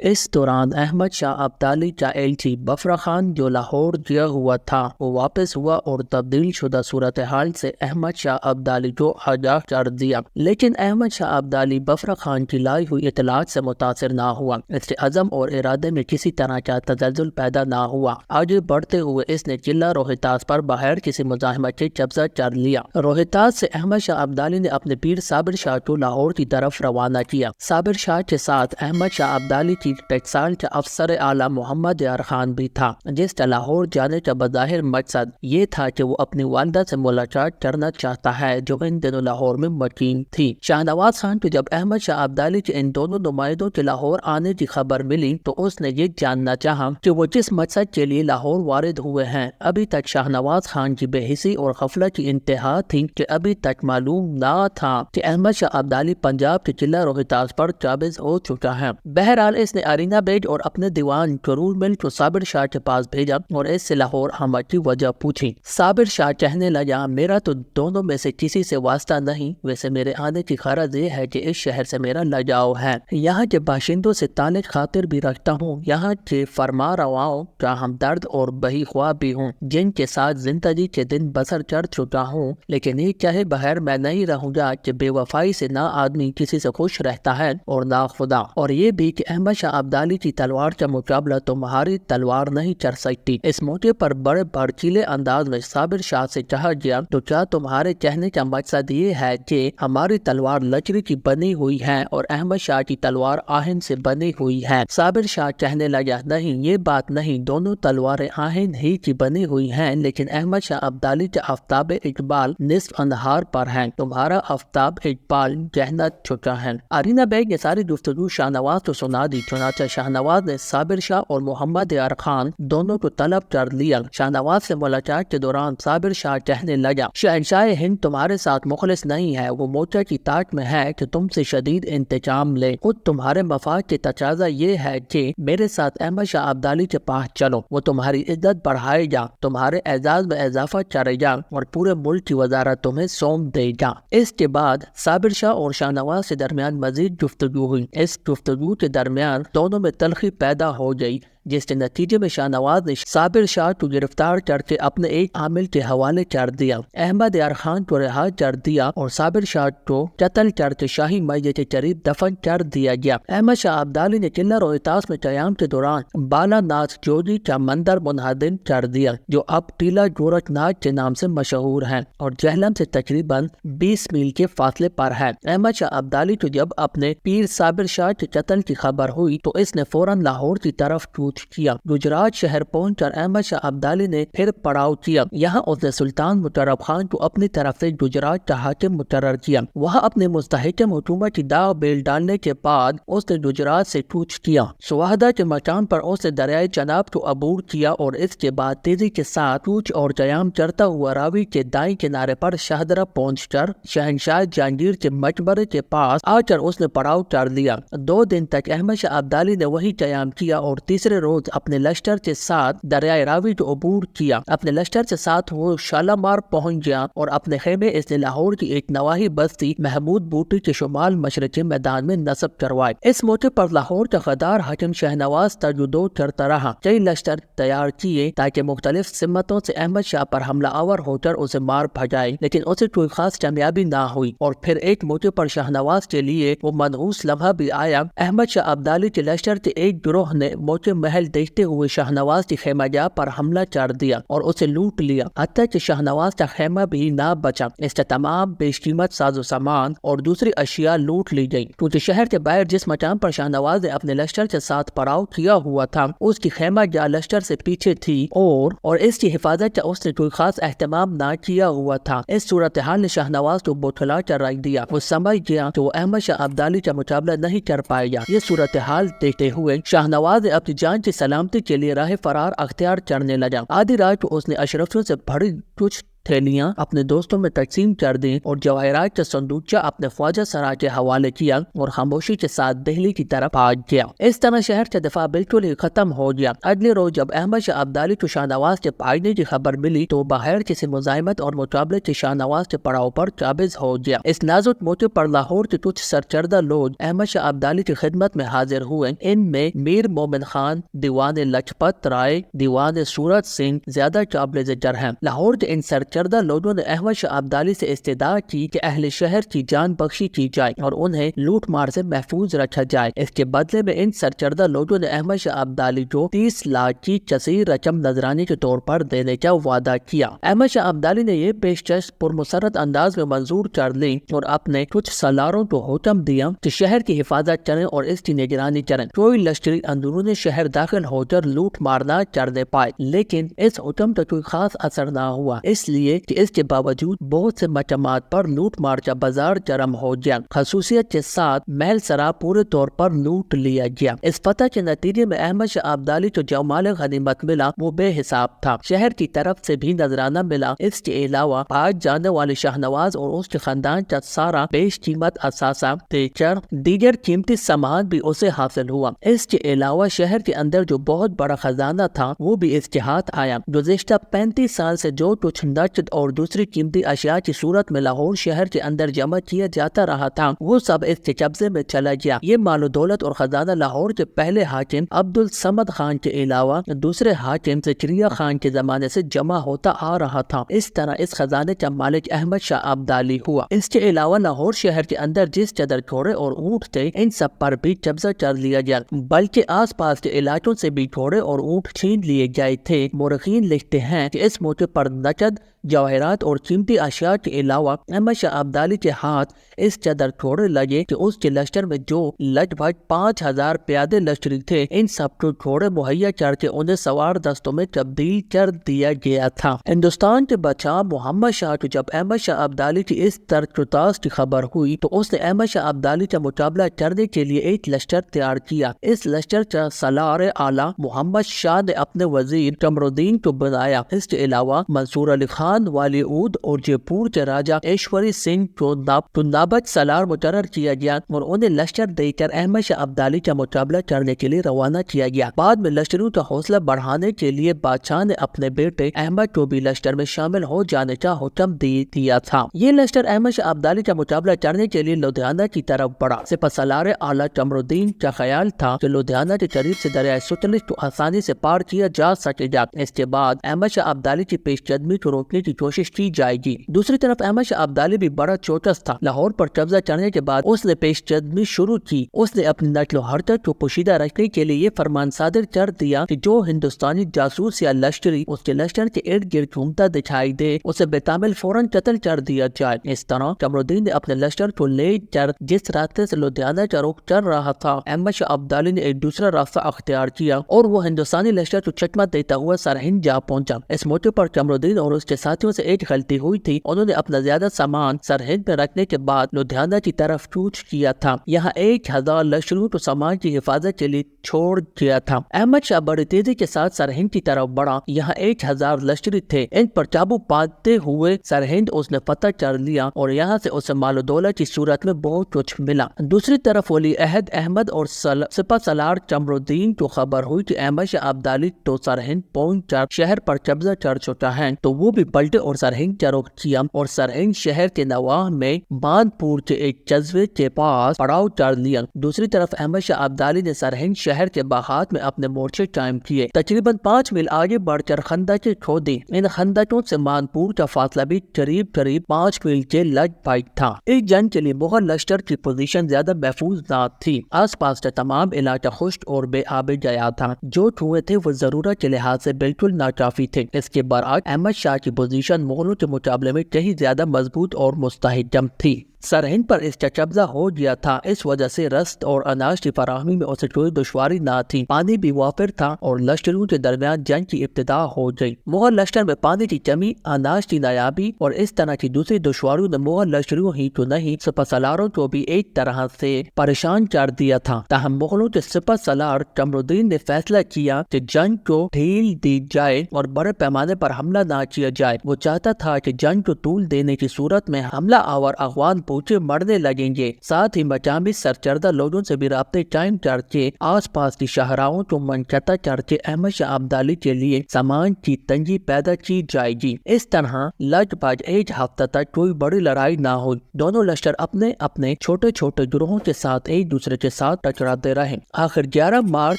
اس دوران احمد شاہ ابدالی کا ایلچی بفر خان جو لاہور گیا ہوا تھا وہ واپس ہوا اور تبدیل شدہ صورتحال سے احمد شاہ ابدالی کو آگاہ کر دیا، لیکن احمد شاہ ابدالی بفر خان کی لائی ہوئی اطلاعات سے متاثر نہ ہوا۔ اس کے عزم اور ارادے میں کسی طرح کا تزلزل پیدا نہ ہوا۔ آگے بڑھتے ہوئے اس نے قلعہ روہتاس پر بغیر کسی مزاحمت کے قبضہ کر لیا۔ روہتاس سے احمد شاہ ابدالی نے اپنے پیر صابر شاہ کو لاہور کی طرف روانہ کیا۔ صابر شاہ کے ساتھ احمد شاہ ابدالی کی ٹیکسال کا افسر اعلیٰ محمد یار خان بھی تھا، جس کا لاہور جانے کا بظاہر مقصد یہ تھا کہ وہ اپنی والدہ سے ملاقات کرنا چاہتا ہے جو ان دنوں لاہور میں مقیم تھی۔ شاہ نواز خان کو جب احمد شاہ ابدالی کے ان دونوں نمائندوں کے لاہور آنے کی خبر ملی تو اس نے یہ جاننا چاہا کہ وہ کس مقصد کے لیے لاہور وارد ہوئے ہیں۔ ابھی تک شاہ نواز خان کی بے حسی اور غفلت کی انتہا تھی کہ ابھی تک معلوم نہ تھا کہ احمد شاہ ابدالی پنجاب کے قلعہ روہتاس پر قابض ہو چکا ہے۔ بہرحال اس نے ارینا بیگ اور اپنے دیوان کرور مل کو صابر شاہ کے پاس بھیجا اور اس سے لاہور آمد کی وجہ پوچھی۔ صابر شاہ کہنے لگا، میرا تو دونوں میں سے کسی سے واسطہ نہیں، ویسے میرے آنے کی غرض یہ ہے کہ اس شہر سے میرا لگاؤ ہے، یہاں کے باشندوں سے تعلق خاطر بھی رکھتا ہوں، یہاں کے فرما رواؤں کا ہمدرد اور بہی خواہ بھی ہوں، جن کے ساتھ زندگی کے دن بسر کر چکا ہوں، لیکن یہ کہے بغیر میں نہیں رہوں گا کہ بے وفائی سے نہ آدمی کسی سے خوش رہتا ہے اور نہ خدا، اور یہ بھی کہ احمد شاہ ابدالی کی تلوار کا مقابلہ تمہاری تلوار نہیں کر سکتی۔ اس موقع پر بڑے بھڑکیلے انداز میں صابر شاہ سے کہا گیا، تو کیا تمہارے کہنے کا مقصد یہ ہے کہ ہماری تلوار لکڑی کی بنی ہوئی ہے اور احمد شاہ کی تلوار آہن سے بنی ہوئی ہے؟ صابر شاہ کہنے لگا، نہیں، یہ بات نہیں، دونوں تلواریں آہن ہی کی بنی ہوئی ہیں، لیکن احمد شاہ ابدالی کا آفتاب اقبال نصف اندھار پر ہے، تمہارا آفتاب اقبال گہنا چکا ہے۔ ارینا بیگ یہ ساری گفتگو شاہ نواز کو سنا دی، چنانچہ شاہ نواز نے صابر شاہ اور محمد یار خان دونوں کو طلب کر لیا۔ شاہ نواز سے ملاقات کے دوران صابر شاہ کہنے لگا، شہنشاہ ہند تمہارے ساتھ مخلص نہیں ہے، وہ موقع کی طاق میں ہے کہ تم سے شدید انتقام لے، خود تمہارے مفاد کے تقاضا یہ ہے کہ میرے ساتھ احمد شاہ ابدالی کے پاس چلو، وہ تمہاری عزت بڑھائے گا، تمہارے اعزاز میں اضافہ کرے گا اور پورے ملک کی وزارت تمہیں سونپ دے گا۔ اس کے بعد صابر شاہ اور شاہ نواز کے درمیان مزید گفتگو ہوئی۔ اس گفتگو کے درمیان دونوں میں تلخی پیدا ہو گئی، جس کے نتیجے میں شاہ نواز نے صابر شاہ کو گرفتار کر کے اپنے ایک عامل کے حوالے کر دیا، احمد یار خان کو رہا کر دیا اور صابر شاہ کو قتل کر کے شاہی میت کے قریب دفن کر دیا گیا۔ احمد شاہ ابدالی نے قلعہ روہتاس میں قیام کے دوران بالا ناتھ جوگی کا مندر منہدم کر دیا، جو اب ٹیلا گورکھ ناتھ کے نام سے مشہور ہے اور جہلم سے تقریباً 20 میل کے فاصلے پر ہے۔ احمد شاہ ابدالی کو جب اپنے پیر صابر شاہ کے قتل کی خبر ہوئی تو اس نے فوراً لاہور کی طرف کوچ کیا۔ گجرات شہر پہنچ کر احمد شاہ ابدالی نے پھر پڑاؤ کیا، یہاں اس نے سلطان مشرف خان کو اپنی طرف سے گجرات کا حاکم مقرر کیا۔ وہاں اپنے مستحکم حکومت کی داغ بیل ڈالنے کے بعد اس نے گجرات سے کوچ کیا۔ سوہدہ کے مقام پر اس نے دریائے چناب کو عبور کیا اور اس کے بعد تیزی کے ساتھ کوچ اور قیام کرتا ہوا راوی کے دائیں کنارے پر شاہدرہ پہنچ کر شہنشاہ جہانگیر کے مقبرے کے پاس آ کر اس نے پڑاؤ کر لیا۔ 2 دن تک احمد شاہ ابدالی نے وہی قیام کیا اور تیسرے روز اپنے لشکر کے ساتھ دریائے راوی کو عبور کیا۔ اپنے لشکر کے ساتھ وہ شالامار پہنچ گیا اور اپنے خیمے اس نے لاہور کی ایک نواحی بستی محمود بوٹی کے شمال مشرقی میدان میں نصب کروائے۔ اس موقع پر لاہور کا غدار حاکم شاہ نواز تجدید کرتا رہا، کئی لشکر تیار کیے تاکہ مختلف سمتوں سے احمد شاہ پر حملہ آور ہو کر اسے مار بھجائے، لیکن اسے کوئی خاص کامیابی نہ ہوئی۔ اور پھر ایک موقع پر شاہ نواز کے لیے وہ منحوس لمحہ بھی آیا۔ احمد شاہ ابدالی کے لشکر کے ایک گروہ نے موقع محل دیکھتے ہوئے شاہ نواز کی خیمہ جا پر حملہ کر دیا اور اسے لوٹ لیا، حتیٰ کہ شاہ نواز کا خیمہ بھی نہ بچا۔ اس کا تمام بیش قیمت ساز و سامان اور دوسری اشیاء لوٹ لی گئی، کیونکہ شہر کے باہر جس مقام پر شاہ نواز نے اپنے لشکر کے ساتھ پڑاؤ کیا ہوا تھا اس کی خیمہ جا لشکر سے پیچھے تھی اور اس کی حفاظت کا اس نے کوئی خاص اہتمام نہ کیا ہوا تھا۔ اس صورتحال نے شاہ نواز کو بوتھلا کر رکھ دیا۔ وہ سمجھ گیا کہ وہ احمد شاہ ابدالی کا مقابلہ نہیں کر پائے گا۔ یہ صورتحال دیکھتے ہوئے شاہ نواز نے اپنی جان کی سلامتی کے لیے راہ فرار اختیار کرنے لگا۔ آدھی رات کو اس نے اشرفیوں سے بڑی کچھ تھیلیاں اپنے دوستوں میں تقسیم کر دیں اور جواہرات کا صندوقچہ اپنے خواجہ سرا کے حوالے کیا اور خاموشی کے ساتھ دہلی کی طرف بھاگ گیا۔ اس طرح شہر کا دفاع بالکل ہی ختم ہو گیا۔ اگلے روز جب احمد شاہ ابدالی کو شاہ نواز کے بھاگنے کی خبر ملی تو بغیر کسی مزاحمت اور مقابلے کے شاہ نواز کے پڑاؤ پر قابض ہو گیا۔ اس نازک موقع پر لاہور کے کچھ سرکردہ لوگ احمد شاہ ابدالی کی خدمت میں حاضر ہوئے۔ ان میں میر مومن خان، دیوان لجپت رائے، دیوان سورت سنگھ زیادہ قابل ذکر ہیں۔ لاہور کے ان سرکردہ لوگوں نے احمد شاہ ابدالی سے استدعا کی کہ اہل شہر کی جان بخشی کی جائے اور انہیں لوٹ مار سے محفوظ رکھا جائے۔ اس کے بدلے میں ان سرکردہ لوگوں نے احمد شاہ ابدالی کو 30 لاکھ کی کثیر رقم نذرانے کے طور پر دینے کا وعدہ کیا۔ احمد شاہ ابدالی نے یہ پیشکش پرمسرت انداز میں منظور کر لی اور اپنے کچھ سالاروں کو حکم دیا کہ شہر کی حفاظت کریں اور اس کی نگرانی کریں۔ کوئی لشکری اندرون شہر داخل ہو کر لوٹ مار نہ کرنے پائے، لیکن اس حکم کا کوئی خاص اثر نہ ہوا، اس لیے کہ اس کے باوجود بہت سے مقامات پر لوٹ مار کا بازار گرم ہو گیا۔ خصوصیت کے ساتھ محل سرا پورے طور پر لوٹ لیا گیا۔ اس فتح کے نتیجے میں احمد شاہ ابدالی کو جو مال غنیمت ملا وہ بے حساب تھا۔ شہر کی طرف سے بھی نذرانہ ملا۔ اس کے علاوہ بھاگ جانے والے شاہ نواز اور اس کے خاندان کا سارا بیش قیمت اثاثہ، تیچر، دیگر قیمتی سامان بھی اسے حاصل ہوا۔ اس کے علاوہ شہر کے اندر جو بہت بڑا خزانہ تھا وہ بھی اس کے ہاتھ آیا۔ گزشتہ 35 سال سے جو کچھ نقد اور دوسری قیمتی اشیاء کی صورت میں لاہور شہر کے اندر جمع کیا جاتا رہا تھا وہ سب اس کے قبضے میں چلا گیا۔ یہ مال و دولت اور خزانہ لاہور کے پہلے حاکم عبدالصمد خان کے علاوہ دوسرے حاکم زکریا خان کے زمانے سے جمع ہوتا آ رہا تھا۔ اس طرح اس خزانے کا مالک احمد شاہ ابدالی ہوا۔ اس کے علاوہ لاہور شہر کے اندر جس قدر گھوڑے اور اونٹ تھے ان سب پر بھی قبضہ کر لیا گیا، بلکہ آس پاس کے علاقوں سے بھی گھوڑے اور اونٹ چھین لیے گئے تھے۔ مورخین لکھتے ہیں کہ اس موقع پر نقد، جواہرات اور قیمتی اشیاء کے علاوہ احمد شاہ ابدالی کے ہاتھ اس قدر گھوڑے لگے کہ اس کے لشکر میں جو لگ بھگ 5000 پیادے لشکری تھے ان سب کو گھوڑے مہیا کر کے انہیں سوار دستوں میں تبدیل کر دیا گیا تھا۔ ہندوستان کے بادشاہ محمد شاہ کو جب احمد شاہ ابدالی کی اس ترکتاس کی خبر ہوئی تو اس نے احمد شاہ ابدالی کا مقابلہ کرنے کے لیے ایک لشکر تیار کیا۔ اس لشکر کا سالار اعلیٰ محمد شاہ نے اپنے وزیر قمر الدین کو بنایا۔ اس کے علاوہ منصور علی خان، والی عود اور جے پور کے راجہ ایشوری سنگھ کو نائب سالار مقرر کیا گیا اور انہیں لشکر دے کر احمد شاہ ابدالی کا مقابلہ کرنے کے لیے روانہ کیا گیا۔ بعد میں لشکریوں کا حوصلہ بڑھانے کے لیے بادشاہ نے اپنے بیٹے احمد کو بھی لشکر میں شامل ہو جانے کا حکم دیا تھا۔ یہ لشکر احمد شاہ ابدالی کا مقابلہ کرنے کے لیے لدھیانہ کی طرف بڑھا۔ سپہ سالار اعلیٰ قمر الدین کا خیال تھا کہ لدھیانہ کے قریب سے دریائے ستلج کو آسانی سے پار کیا جا سکے گا۔ اس کے بعد احمد شاہ ابدالی کی پیش قدمی کو روکنے کی کوشش کی جائے گی۔ دوسری طرف احمد شاہ ابدالی بھی بڑا چوکس تھا۔ لاہور پر قبضہ کرنے کے بعد اس نے پیش قدمی شروع کی۔ اس نے اپنی نقل و حرکت کو پوشیدہ رکھنے کے لیے یہ فرمان صادر کر دیا کہ جو ہندوستانی جاسوس یا لشکری اس کے لشکر کے ارد گرد گھومتا دکھائی دے اسے بتامل فوراً قتل کر دیا جائے۔ اس طرح قمر الدین نے اپنے لشکر کو لے کر جس راستے سے لدھیانہ کا رخ کر رہا تھا احمد شاہ ابدالی نے ایک دوسرا راستہ اختیار کیا اور وہ ہندوستانی لشکر کو چکمہ دیتا ہوا سرہند جا پہنچا۔ اس موقع پر قمر الدین اور اس کے ساتھیوں سے ایک غلطی ہوئی تھی، انہوں نے اپنا زیادہ سامان سرہند میں رکھنے کے بعد لدھیانہ کی طرف کوچ کیا تھا۔ یہاں 1000 لشکریوں کو سامان کی حفاظت کے لیے چھوڑ دیا تھا۔ احمد شاہ بڑی تیزی کے ساتھ سرہند کی طرف بڑھا۔ یہاں 1000 لشکری تھے، ان پر قابو پاتے ہوئے سرہند اس نے فتح کر لیا اور یہاں سے اسے مال و دولت کی صورت میں بہت کچھ ملا۔ دوسری طرف ولی عہد احمد اور سپہ سالار قمر الدین کو خبر ہوئی کہ احمد شاہ ابدالی تو سرہند پہنچ کر شہر پر قبضہ کر چکا ہے، تو وہ بھی پلٹے اور سرہند کا رخ کیا اور سرہند شہر کے نواح میں باندھ پور کے ایک قصبے کے پاس پڑاؤ کر لیا۔ دوسری طرف احمد شاہ ابدالی نے سرہند شہر کے باغات میں اپنے مورچے قائم کیے۔ تقریباً 5 میل آگے بڑھ کر خندقیں کھودی۔ ان خندقوں سے باندھ کا فاصلہ بھی قریب 5 میل کے لگ بھگ تھا۔ اس جنگ کے لیے مغل لشکر کی پوزیشن زیادہ محفوظ نہ تھی۔ آس پاس کا تمام علاقہ خشک اور بے آب گیا تھا۔ جو کنویں تھے وہ ضرورت کے لحاظ سے بالکل ناکافی تھے۔ اس کے برعکس احمد شاہ کی پوزیشن مغلوں کے مقابلے میں کہیں زیادہ مضبوط اور مستحکم تھی۔ سرہند پر اس کا قبضہ ہو گیا تھا، اس وجہ سے رسد اور اناج کی فراہمی میں اسے کوئی دشواری نہ تھی، پانی بھی وافر تھا اور لشکروں کے درمیان جنگ کی ابتدا ہو گئی۔ مغل لشکر میں پانی کی کمی، اناج کی نایابی اور اس طرح کی دوسری دشواریوں نے مغل لشکروں ہی کو نہیں سپہ سالاروں کو بھی ایک طرح سے پریشان کر دیا تھا۔ تاہم مغلوں کے سپہ سالار قمر الدین نے فیصلہ کیا کہ جنگ کو ڈھیل دی جائے اور بڑے پیمانے پر حملہ نہ کیا جائے۔ وہ چاہتا تھا کہ جنگ کو طول دینے کی صورت میں حملہ آور افغان بھوکے مرنے لگیں گے، ساتھ ہی مقامی سرکردہ لوگوں سے بھی رابطے قائم کر کے آس پاس کی شاہراہوں کو منقطع کر کے احمد شاہ ابدالی کے لیے سامان کی تنگی پیدا کی جائے گی۔ اس طرح لگ بھگ ایک ہفتہ تک کوئی بڑی لڑائی نہ ہوئی، دونوں لشکر اپنے اپنے چھوٹے چھوٹے گروہوں کے ساتھ ایک دوسرے کے ساتھ ٹکراتے رہے۔ آخر 11 مارچ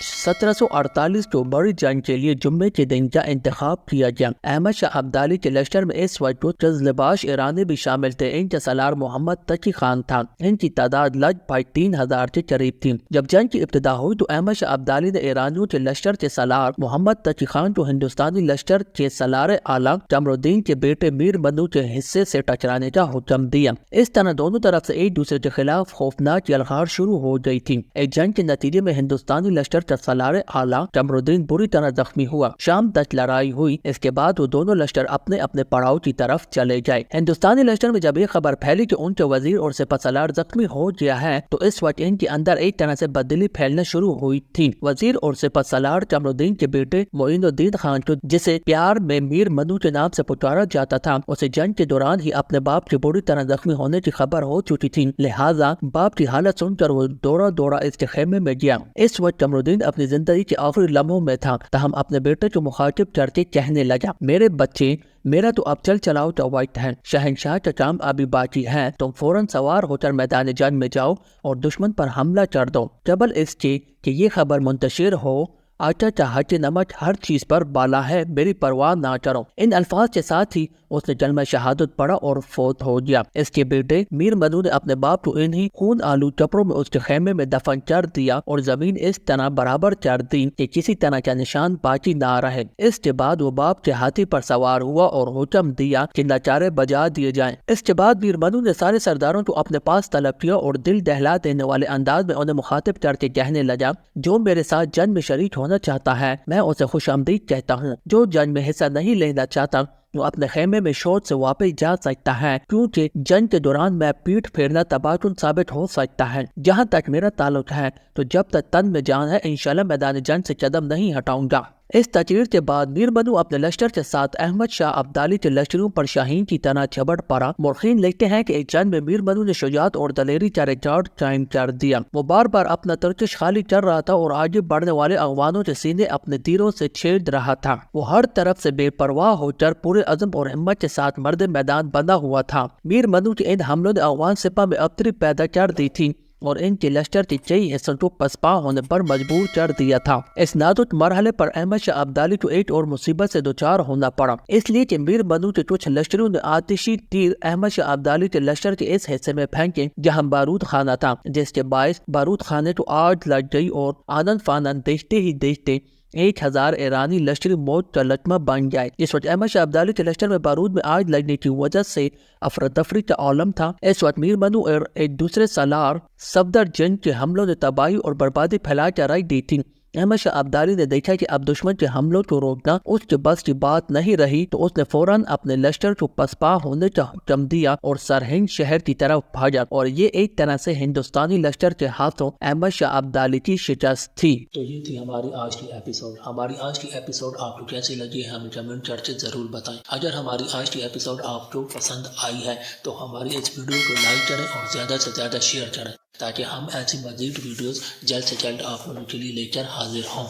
1748 کو بڑی جنگ کے لیے جمعے کے دن کا انتخاب کیا گیا۔ احمد شاہ ابدالی کے لشکر میں اس وقت قزلباش ایرانی بھی شامل تھے، ان کا سالار محمد تقی خان تھا، ان کی تعداد لگ بھگ 3000 کے قریب تھی۔ جب جنگ کی ابتدا ہوئی تو احمد شاہ ابدالی نے ایرانیوں کے لشکر کے سالار محمد تقی خان کو ہندوستانی لشکر کے سالار اعلیٰ قمر الدین کے بیٹے میر مدو کے حصے سے ٹکرانے کا حکم دیا۔ اس طرح دونوں طرف سے ایک دوسرے کے خلاف خوفناک یلغار شروع ہو گئی تھی۔ ایک جنگ کے نتیجے میں ہندوستانی لشکر کا سالار اعلیٰ قمر الدین بری طرح زخمی ہوا۔ شام تک لڑائی ہوئی، اس کے بعد وہ دونوں لشکر اپنے اپنے پڑاؤ کی طرف چلے گئے۔ ہندوستانی لشکر میں جب یہ خبر پھیلی کہ ان کے وزیر اور سپہ سالار زخمی ہو گیا ہے تو اس وقت ان کے اندر ایک طرح سے بددلی پھیلنا شروع ہوئی تھی۔ وزیر اور سپہ سالار قمر الدین کے بیٹے معین الدین خان کو، جسے پیار میں میر مدو کے نام سے پکارا جاتا تھا، اسے جنگ کے دوران ہی اپنے باپ کے بری طرح زخمی ہونے کی خبر ہو چکی تھی، لہٰذا باپ کی حالت سن کر وہ دورہ اس کے خیمے میں گیا۔ اس وقت قمر الدین اپنی زندگی کے آخری لمحوں میں تھا، تاہم اپنے بیٹے کو مخاطب کر کے کہنے لگا، میرے بچے، میرا تو اب چلاؤ کا وقت ہے، شہنشاہ کا کام ابھی باقی ہے، تم فوراً سوار ہو کر میدان جنگ میں جاؤ اور دشمن پر حملہ کر دو، قبل اس کے کہ یہ خبر منتشر ہو، آقا کا حق نمک ہر چیز پر بالا ہے، میری پرواہ نہ کرو۔ ان الفاظ کے ساتھ ہی اس نے کلمہ شہادت پڑھا اور فوت ہو گیا۔ اس کے بیٹے میر مدو نے اپنے باپ کو انہی خون آلود کپڑوں میں اس کے خیمے میں دفن کر دیا اور زمین اس طرح برابر کر دی کہ کسی طرح کا نشان باقی نہ رہے۔ اس کے بعد وہ باپ کے ہاتھی پر سوار ہوا اور حکم دیا کہ ناچارے بجا دیے جائیں۔ اس کے بعد میر مدو نے سارے سرداروں کو اپنے پاس طلب کیا اور دل دہلا دینے والے انداز میں انہیں مخاطب کر کے کہنے لگا، جو میرے ساتھ جنگ میں شریک ہونا چاہتا ہے میں اسے خوش آمدید کہتا ہوں، جو جنگ میں حصہ نہیں لینا چاہتا وہ اپنے خیمے میں شوق سے واپس جا سکتا ہے، کیونکہ جنگ کے دوران میں پیٹھ پھیرنا تباہ کن ثابت ہو سکتا ہے۔ جہاں تک میرا تعلق ہے تو جب تک تن میں جان ہے انشاءاللہ میدان جنگ سے قدم نہیں ہٹاؤں گا۔ اس تقریر کے بعد میر مدو اپنے لشکر کے ساتھ احمد شاہ ابدالی کے لشکروں پر شاہین کی طرح جھپٹ پڑا۔ مورخین لکھتے ہیں کہ ایک جنگ میں میر مدو نے شجاعت اور دلیری کا ریکارڈ قائم کر دیا۔ وہ بار بار اپنا ترکش خالی کر رہا تھا اور آگے بڑھنے والے افغانوں کے سینے اپنے تیروں سے چھید رہا تھا۔ وہ ہر طرف سے بے پرواہ ہو کر پورے عزم اور ہمت کے ساتھ مرد میدان بندہ ہوا تھا۔ میر مدو کے ان حملوں نے افغان سپاہ میں ابتری پیدا کر دی تھی اور ان کے لشکر کے کئی حصوں کو پسپا ہونے پر مجبور کر دیا تھا۔ اس نازک مرحلے پر احمد شاہ ابدالی کو ایک اور مصیبت سے دوچار ہونا پڑا، اس لیے کہ میر مدو کے کچھ لشکروں نے آتشی تیر احمد شاہ ابدالی کے لشکر کے اس حصے میں پھینکے جہاں بارود خانہ تھا، جس کے باعث بارود خانے کو آگ لگ گئی اور آنن فانن دیکھتے ہی دیکھتے 1000 ایرانی لشکری موت کا لقمہ بن گئے۔ اس وقت احمد شاہ ابدالی کے لشکر میں بارود میں آگ لگنے کی وجہ سے افراتفری کا عالم تھا۔ اس وقت میر مدو اور ایک دوسرے سالار صفدر جنگ کے حملوں نے تباہی اور بربادی پھیلا کر رکھ دی تھی۔ احمد شاہ ابدالی نے دیکھا کہ اب دشمن کے حملوں کو روکنا اس کے بس کی بات نہیں رہی تو اس نے فوراً اپنے لشکر کو پسپا ہونے کا حکم دیا اور سرہند شہر کی طرف بھاگا، اور یہ ایک طرح سے ہندوستانی لشکر کے ہاتھوں احمد شاہ ابدالی کی شکست تھی۔ تو یہ تھی ہماری آج کی ایپیسوڈ۔ ہماری آج کی ایپیسوڈ آپ کو کیسی لگی ہے ہمیں کمنٹ کر کے ضرور بتائیں۔ اگر ہماری آج کی ایپیسوڈ آپ کو پسند آئی ہے تو ہماری اس ویڈیو کو لائک کریں اور زیادہ سے زیادہ شیئر کریں تاکہ ہم ایسی مزید ویڈیوز جلد سے جلد آپ لوگوں کے لیے لے کر حاضر ہوں۔